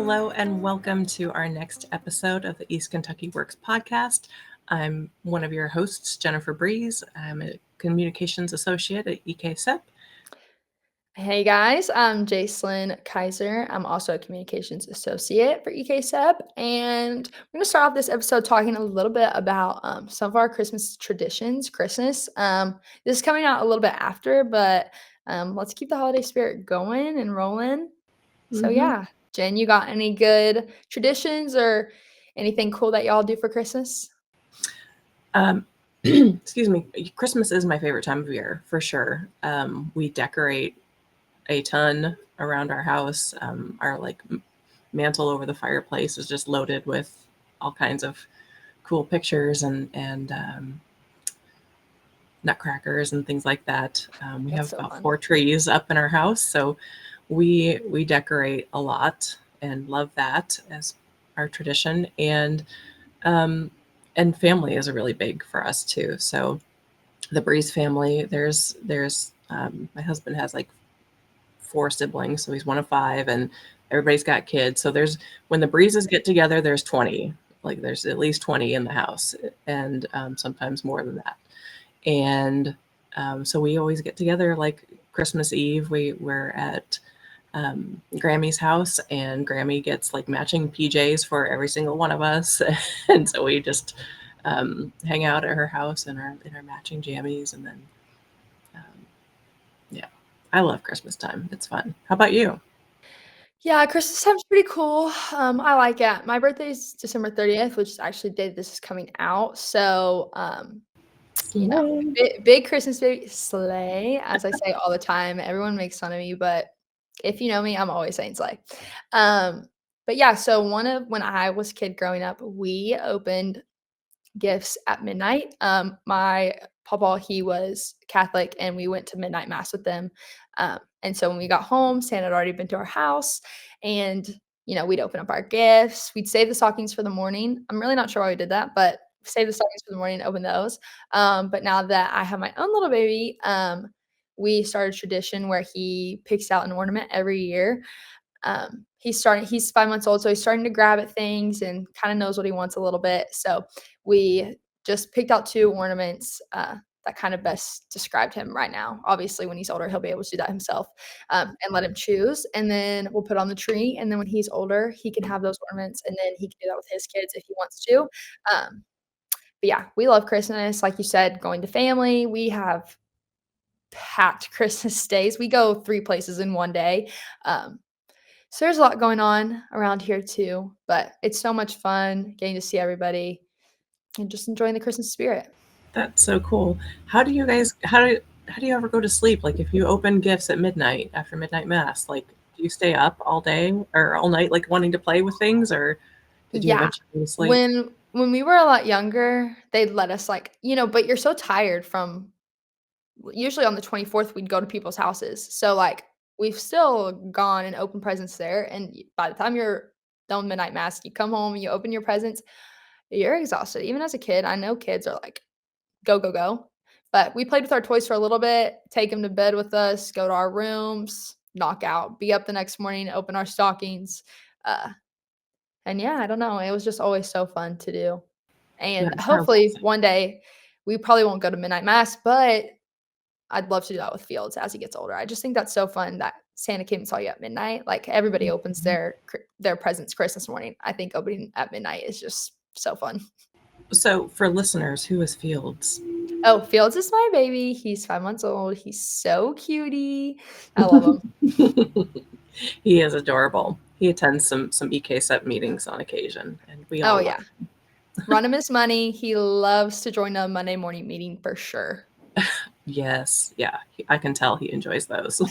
Hello and welcome to our next episode of the East Kentucky Works podcast. I'm one of your hosts, Jennifer Breeze. I'm a communications associate at EKCEP. Hey guys, I'm Jacelyn Kaiser. I'm also a communications associate for EKCEP, and we're going to start off this episode talking a little bit about some of our Christmas traditions. This is coming out a little bit after, but let's keep the holiday spirit going and rolling. So yeah, Jen, you got any good traditions or anything cool that y'all do for Christmas? Excuse me. Christmas is my favorite time of year for sure. We decorate a ton around our house. Our mantle over the fireplace is just loaded with all kinds of cool pictures and nutcrackers and things like that. We have about 4 trees up in our house, so we decorate a lot and love that as our tradition. And family is a really big for us too. So the Breeze family, there's my husband has like 4 siblings, so he's one of 5, and everybody's got kids. So when the Breezes get together, there's 20. Like there's at least 20 in the house, and sometimes more than that. And so we always get together like Christmas Eve. We're at Grammy's house, and Grammy gets like matching PJs for every single one of us. And so we just hang out at her house in our matching jammies. And then, yeah, I love Christmas time. It's fun. How about you? Yeah, Christmas time's pretty cool. I like it. My birthday is December 30th, which is actually the day this is coming out. So, big Christmas baby slay, as I say all the time. Everyone makes fun of me, but if you know me, I'm always saying slay. But yeah, so when I was a kid growing up, we opened gifts at midnight. My papa, he was Catholic, and we went to midnight mass with them. And so when we got home, Santa had already been to our house, and we'd open up our gifts. We'd save the stockings for the morning. I'm really not sure why we did that, but save the stockings for the morning and open those. But now that I have my own little baby, we started a tradition where he picks out an ornament every year. He's 5 months old, so he's starting to grab at things and kind of knows what he wants a little bit. So we just picked out 2 ornaments that kind of best described him right now. Obviously, when he's older, he'll be able to do that himself, and let him choose. And then we'll put on the tree. And then when he's older, he can have those ornaments, and then he can do that with his kids if he wants to. But yeah, we love Christmas. Like you said, going to family. We have packed Christmas days. We go 3 places in one day. So there's a lot going on around here too, but it's so much fun getting to see everybody and just enjoying the Christmas spirit. That's so cool. How do you ever go to sleep? Like if you open gifts at midnight after midnight mass, like do you stay up all day or all night, like wanting to play with things, or did you eventually go to sleep? When we were a lot younger, they'd let us but you're so tired from usually on the 24th, we'd go to people's houses. So we've still gone and opened presents there. And by the time you're done with midnight mass, you come home, you open your presents, you're exhausted. Even as a kid, I know kids are like, go, go, go. But we played with our toys for a little bit, take them to bed with us, go to our rooms, knock out, be up the next morning, open our stockings. And yeah, I don't know. It was just always so fun to do. And hopefully one day we probably won't go to midnight mass, but I'd love to do that with Fields as he gets older. I just think that's so fun that Santa came and saw you at midnight. Like everybody opens their presents Christmas morning. I think opening at midnight is just so fun. So for listeners, who is Fields? Oh, Fields is my baby. He's 5 months old. He's so cutie. I love him. He is adorable. He attends some EKCEP meetings on occasion, and we all love him. Run him his money. He loves to join a Monday morning meeting for sure. Yes. Yeah. I can tell he enjoys those.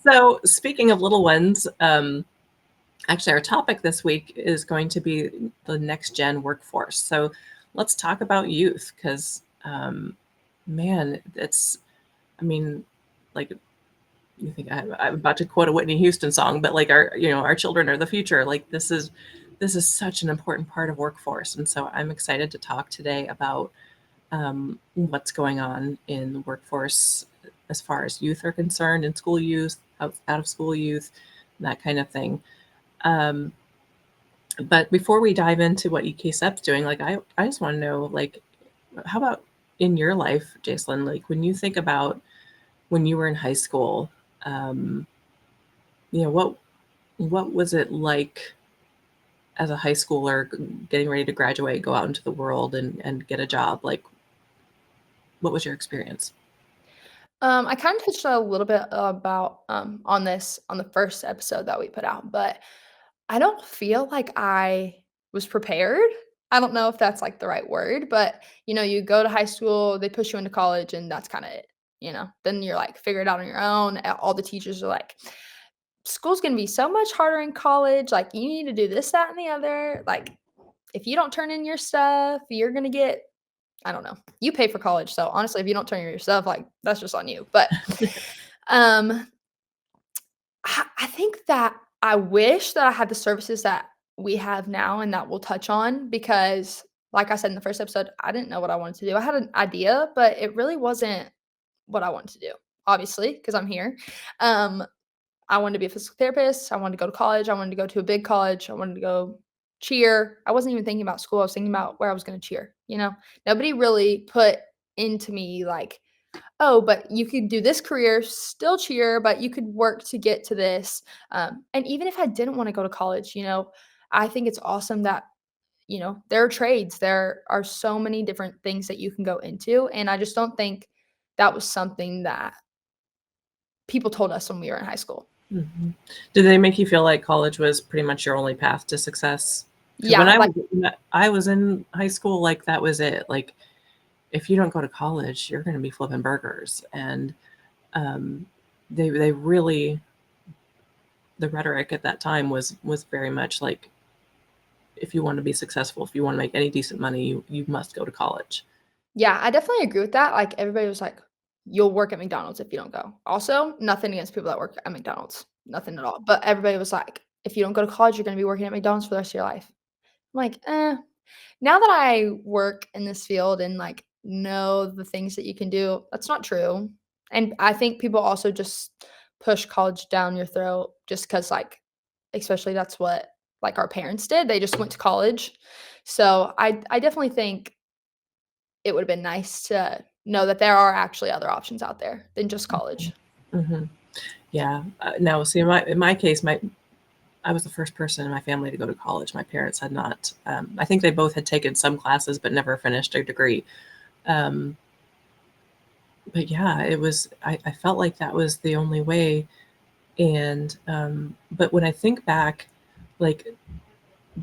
So speaking of little ones, actually our topic this week is going to be the next gen workforce. So let's talk about youth because, man, like you think I'm about to quote a Whitney Houston song, but like our children are the future. Like this is such an important part of workforce. And so I'm excited to talk today about what's going on in the workforce as far as youth are concerned, in school youth, out of school youth, that kind of thing. Um, but before we dive into what EKCEP's doing, like I just want to know, like, how about in your life, Jacelyn, like when you think about when you were in high school, um, what was it like as a high schooler getting ready to graduate, go out into the world and get a job? Like, what was your experience? I kind of touched on a little bit about on this on the first episode that we put out, but I don't feel like I was prepared. I don't know if that's like the right word, but you go to high school, they push you into college, and that's kind of it. Then you're like figure it out on your own. All the teachers are like, school's gonna be so much harder in college. Like you need to do this, that, and the other. Like if you don't turn in your stuff, you're gonna get I don't know. You pay for college, so honestly, if you don't turn in your stuff, like that's just on you. But um I think that I wish that I had the services that we have now and that we'll touch on because, like I said in the first episode, I didn't know what I wanted to do. I had an idea, but it really wasn't what I wanted to do, obviously, because I'm here. Um, I wanted to be a physical therapist. I wanted to go to college. I wanted to go to a big college. I wanted to go cheer. I wasn't even thinking about school. I was thinking about where I was going to cheer. Nobody really put into me like, oh, but you could do this career, still cheer, but you could work to get to this. And even if I didn't want to go to college, I think it's awesome that, there are trades. There are so many different things that you can go into. And I just don't think that was something that people told us when we were in high school. Mhm. Did they make you feel like college was pretty much your only path to success? Because Yeah. Like, when I was in high school, like that was it. Like if you don't go to college, you're going to be flipping burgers, and um, they really the rhetoric at that time was very much like if you want to be successful, if you want to make any decent money, you must go to college. yeah, I definitely agree with that. Like, everybody was like, you'll work at McDonald's if you don't go. Also, nothing against people that work at McDonald's, nothing at all. But everybody was like, if you don't go to college, you're going to be working at McDonald's for the rest of your life. I'm like, now that I work in this field and like know the things that you can do, that's not true. And I think people also just push college down your throat just because, like, especially that's what like our parents did. They just went to college. So I definitely think it would have been nice to know that there are actually other options out there than just college. Hmm. Yeah. No, see, in my case, I was the first person in my family to go to college. My parents had not. I think they both had taken some classes, but never finished a degree. Um, but yeah, it was. I felt like that was the only way. And but when I think back, like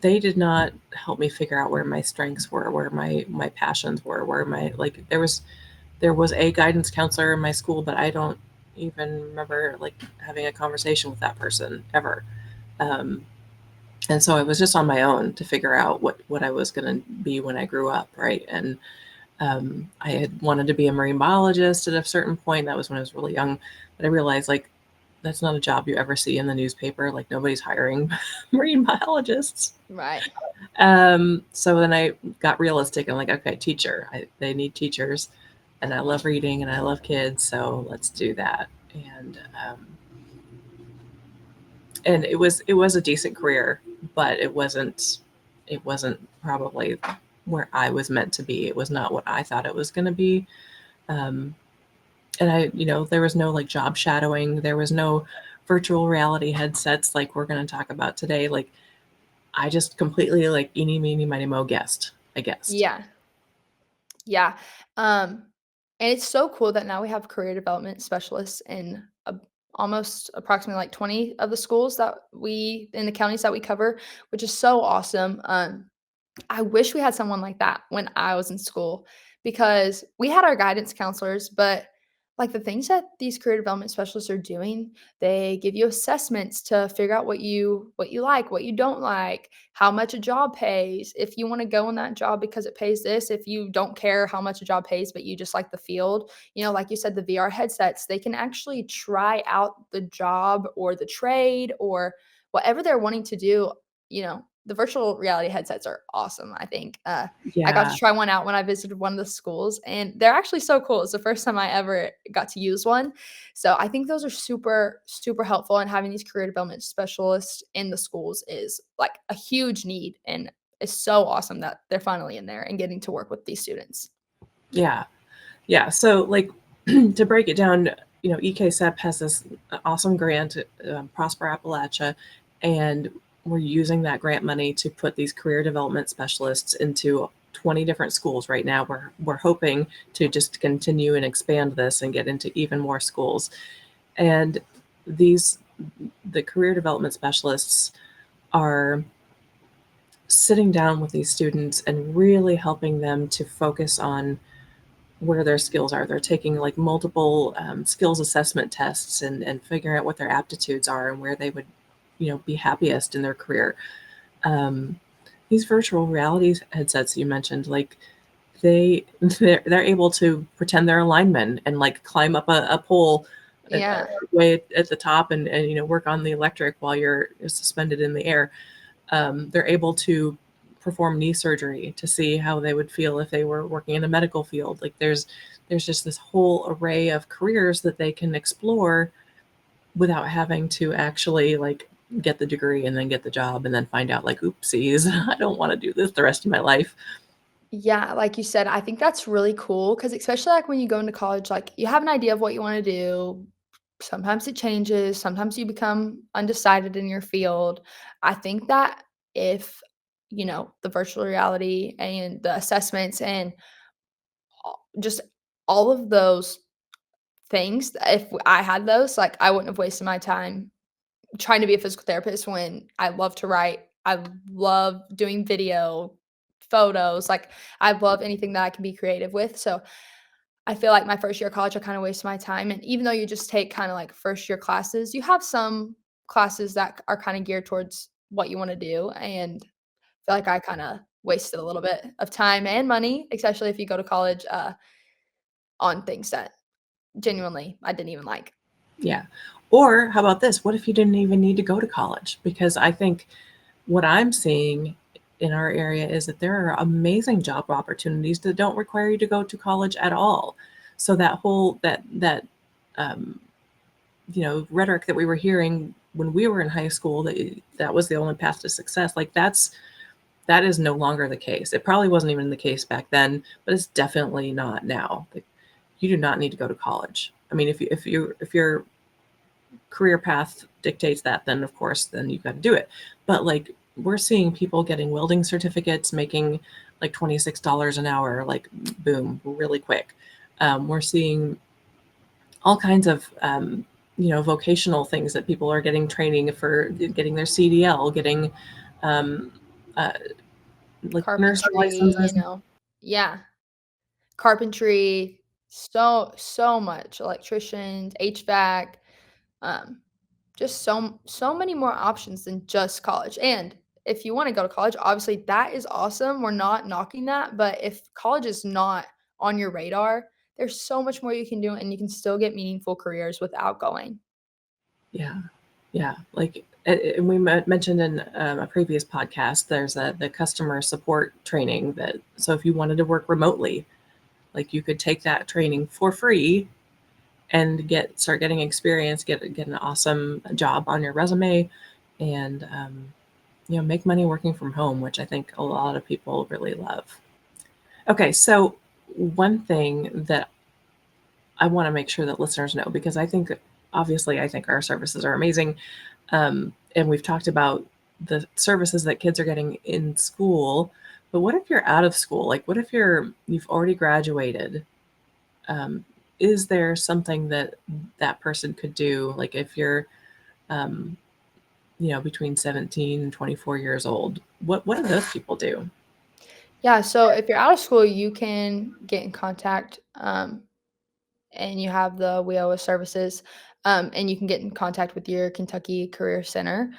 they did not help me figure out where my strengths were, where my passions were, where my like there was a guidance counselor in my school, but I don't even remember like having a conversation with that person ever. Um, and so I was just on my own to figure out what I was going to be when I grew up, right? And I had wanted to be a marine biologist at a certain point. That was when I was really young, but I realized like that's not a job you ever see in the newspaper. Like nobody's hiring marine biologists. Right. So then I got realistic and like, okay, teacher. They need teachers, and I love reading and I love kids, so let's do that. And it was a decent career, but it wasn't probably where I was meant to be. It was not what I thought it was going to be. Um, and there was no like job shadowing. There was no virtual reality headsets like we're going to talk about today. Like I just completely like eeny meeny miny mo guessed. I guessed. Yeah. Yeah. And it's so cool that now we have career development specialists in almost approximately like 20 of the schools that we in the counties that we cover, which is so awesome. I wish we had someone like that when I was in school because we had our guidance counselors, but like the things that these career development specialists are doing, they give you assessments to figure out what you like, what you don't like, how much a job pays, if you want to go in that job because it pays this, if you don't care how much a job pays but you just like the field. Like you said, the VR headsets, they can actually try out the job or the trade or whatever they're wanting to do, the virtual reality headsets are awesome, I think. I got to Yeah. try one out when I visited one of the schools, and they're actually so cool. It's the first time I ever got to use one. So I think those are super, super helpful, and having these career development specialists in the schools is like a huge need, and it's so awesome that they're finally in there and getting to work with these students. Yeah. Yeah. So, like, to break it down, EKCEP has this awesome grant, Prosper Appalachia, and we're using that grant money to put these career development specialists into 20 different schools right now. We're hoping to just continue and expand this and get into even more schools. And these the career development specialists are sitting down with these students and really helping them to focus on where their skills are. They're taking like multiple skills assessment tests and figuring out what their aptitudes are and where they would, be happiest in their career. Um, these virtual reality headsets you mentioned, like they're able to pretend they're a lineman and like climb up a pole Yeah. way at the top and work on the electric while you're suspended in the air. They're able to perform knee surgery to see how they would feel if they were working in a medical field. Like there's just this whole array of careers that they can explore without having to actually like get the degree and then get the job and then find out like oopsies, I don't want to do this the rest of my life. Yeah, like you said, I think that's really cool because especially, like, when you go into college, like, you have an idea of what you wanna do. Sometimes it changes, sometimes you become undecided in your field. I think that if, the virtual reality and the assessments and just all of those things, if I had those, like, I wouldn't have wasted my time trying to be a physical therapist when I love to write. I love doing video, photos, like, I love anything that I can be creative with, so I feel like my first year of college, I kinda wasted my time, and even though you just take kinda, like, first year classes, you have some classes that are kinda geared towards what you wanna do, and I feel like I kinda wasted a little bit of time and money, especially if you go to college, on things that genuinely I didn't even like. Yeah. Or how about this? What if you didn't even need to go to college? Because I think what I'm seeing in our area is that there are amazing job opportunities that don't require you to go to college at all. So that whole that um, rhetoric that we were hearing when we were in high school, that was the only path to success, like that is no longer the case. It probably wasn't even the case back then, but it's definitely not now. Like, you do not need to go to college. I mean, if your career path dictates that, then of course, then you've got to do it. But like, we're seeing people getting welding certificates, making like $26 an hour, like boom, really quick. We're seeing all kinds of vocational things that people are getting training for, getting their CDL, getting um, uh, like nursing Carpentry, licenses. Yeah. Carpentry, so much, electricians, HVAC, um, just so many more options than just college, and if you wanna go to college, obviously, that is awesome, we're not knocking that, but if college is not on your radar, there's so much more you can do, and you can still get meaningful careers without going. Yeah, yeah. Like, and we mentioned in a previous podcast, there's the customer support training that, so if you wanted to work remotely, like you could take that training for free and start getting experience, get an awesome job on your resume, and make money working from home, which I think a lot of people really love. Okay, so one thing that I want to make sure that listeners know, because obviously I think our services are amazing, and we've talked about the services that kids are getting in school, but what if you're out of school? Like, what if you've already graduated? Um, is there something that that person could do? Like, if you're, um, between 17 and 24 years old, what do those people do? Yeah, so if you're out of school, you can get in contact, and you have the WIOA services, and you can get in contact with your Kentucky Career Center,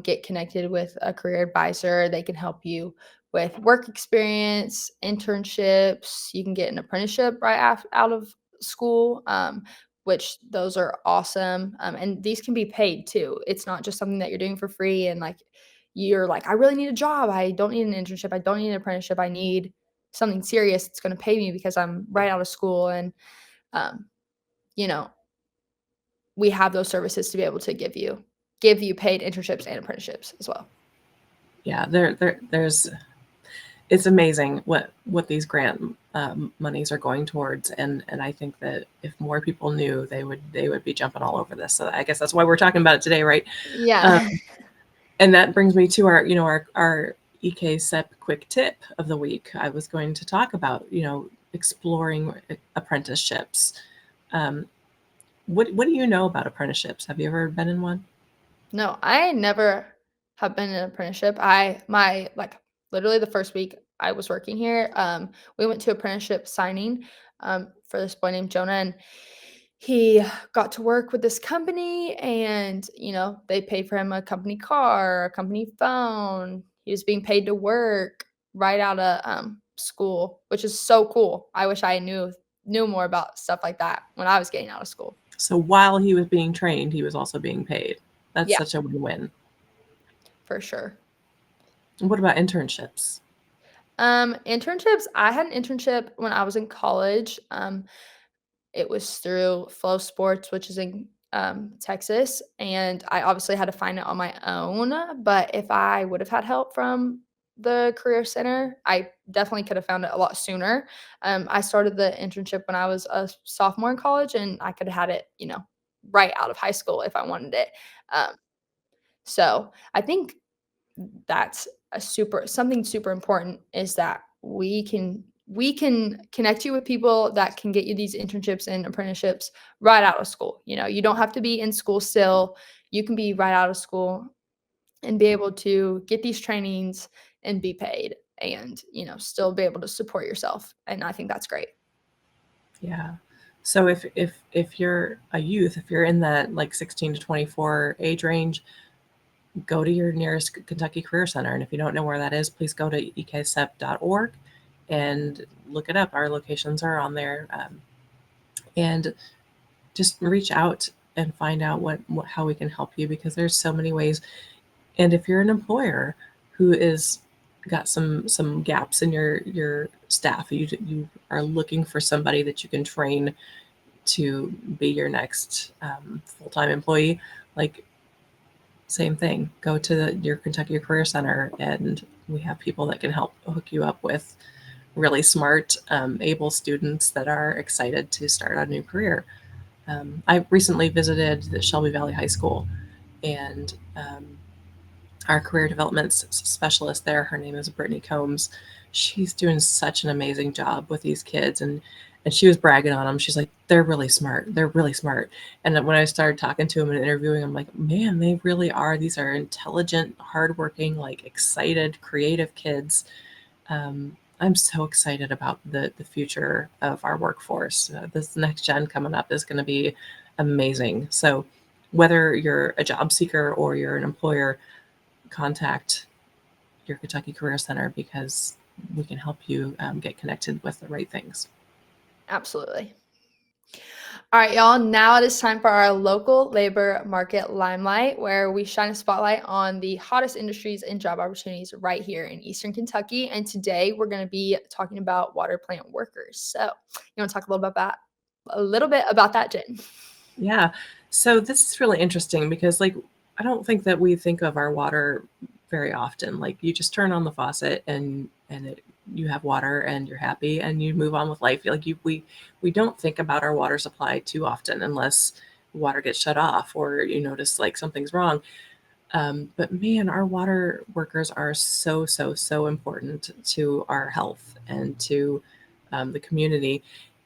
get connected with a career advisor. They can help you with work experience, internships. You can get an apprenticeship out of school, which those are awesome. And these can be paid too. It's not just something that you're doing for free and like you're like, I really need a job. I don't need an internship. I don't need an apprenticeship. I need something serious that's going to pay me because I'm right out of school. And, um, you know, we have those services to be able to give you paid internships and apprenticeships as well. Yeah, there's it's amazing what these grant monies are going towards, and I think that if more people knew, they would be jumping all over this. So I guess that's why we're talking about it today, right? Yeah. And that brings me to our EKCEP Quick Tip of the week. I was going to talk about exploring apprenticeships. What do you know about apprenticeships? Have you ever been in one? No, I never have been in an apprenticeship. Literally the first week I was working here, we went to apprenticeship signing for this boy named Jonah, and he got to work with this company, and they paid for him a company car, a company phone. He was being paid to work right out of school, which is so cool. I wish I knew more about stuff like that when I was getting out of school. So while he was being trained, he was also being paid. That's Yeah, such a win-win. for sure. What about internships? Internships, I had an internship when I was in college. It was through Flow Sports, which is in Texas, and I obviously had to find it on my own. But if I would have had help from the Career Center, I definitely could have found it a lot sooner. I started the internship when I was a sophomore in college, and I could have had it, right out of high school if I wanted it. Um, so I think that's something super important is that we can connect you with people that can get you these internships and apprenticeships right out of school. You don't have to be in school still. You can be right out of school and be able to get these trainings and be paid and, still be able to support yourself. And I think that's great. Yeah. So if you're a youth, if you're in that like 16 to 24 age range, go to your nearest Kentucky Career Center. And if you don't know where that is, please go to ekcep.org and look it up. Our locations are on there. And just reach out and find out how we can help you, because there's so many ways. And if you're an employer who is got some gaps in your staff, you are looking for somebody that you can train to be your next full-time employee, like same thing, go to your Kentucky Career Center, and we have people that can help hook you up with really smart, able students that are excited to start a new career. I recently visited the Shelby Valley High School, and our career development specialist there, her name is Brittany Combs. She's doing such an amazing job with these kids, and she was bragging on them. She's like, they're really smart. They're really smart. And when I started talking to them and interviewing, I'm like, man, they really are. These are intelligent, hardworking, like excited, creative kids. I'm so excited about the future of our workforce. This next gen coming up is going to be amazing. So whether you're a job seeker or you're an employer, contact your Kentucky Career Center, because we can help you get connected with the right things. Absolutely. All right, y'all. Now it is time for our local labor market limelight, where we shine a spotlight on the hottest industries and job opportunities right here in Eastern Kentucky. And today we're going to be talking about water plant workers. So, you want to talk a little bit about that, Jen? Yeah. So this is really interesting because, like, I don't think that we think of our water very often. Like, you just turn on the faucet and you have water and you're happy and you move on with life. Like, we don't think about our water supply too often unless water gets shut off or you notice like something's wrong. But man, our water workers are so important to our health and to the community.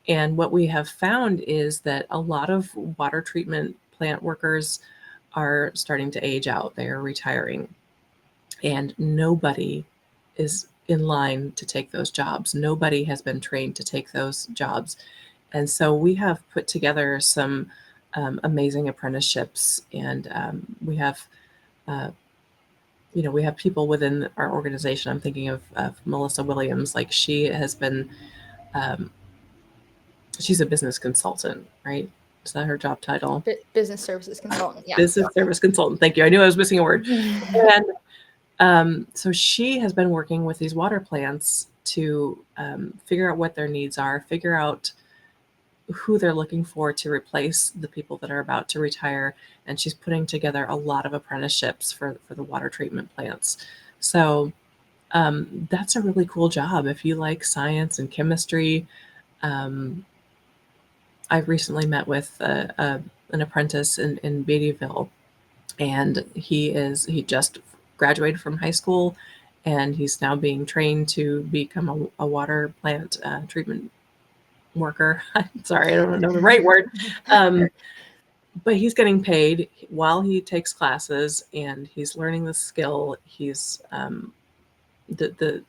And what we have found is that a lot of water treatment plant workers are starting to age out. They are retiring, and nobody is in line to take those jobs. Nobody has been trained to take those jobs. And so we have put together some amazing apprenticeships, and we have we have people within our organization. I'm thinking of Melissa Williams. Like, she has been, she's a business consultant, right? Is that her job title? Business services consultant. Yeah. Business service consultant. Thank you. I knew I was missing a word. And So she has been working with these water plants to figure out what their needs are, figure out who they're looking for to replace the people that are about to retire, and she's putting together a lot of apprenticeships for the water treatment plants. So that's a really cool job if you like science and chemistry. Um, I recently met with an apprentice in Beattyville, and he just graduated from high school, and he's now being trained to become a water plant treatment worker. I'm sorry, I don't know the right word. Um, but he's getting paid while he takes classes, and he's learning the skill. He's the the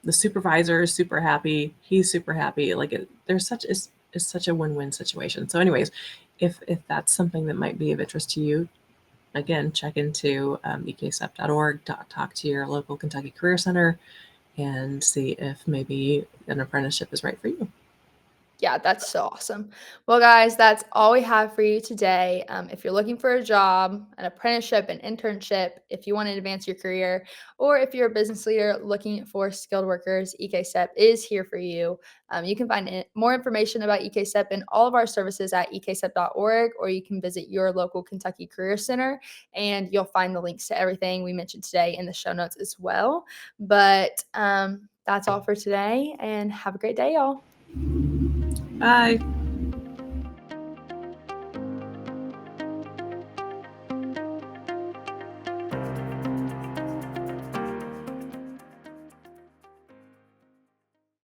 the supervisor is super happy. He's super happy. Like there's such is such a win-win situation. So, anyways, if that's something that might be of interest to you, again, check into ekcep.org, talk to your local Kentucky Career Center, and see if maybe an apprenticeship is right for you. Yeah, that's so awesome. Well, guys, that's all we have for you today. If you're looking for a job, an apprenticeship, an internship, if you want to advance your career, or if you're a business leader looking for skilled workers, EKCEP is here for you. You can find more information about EKCEP and all of our services at ekcep.org, or you can visit your local Kentucky Career Center, and you'll find the links to everything we mentioned today in the show notes as well. But that's all for today, and have a great day, y'all. Bye.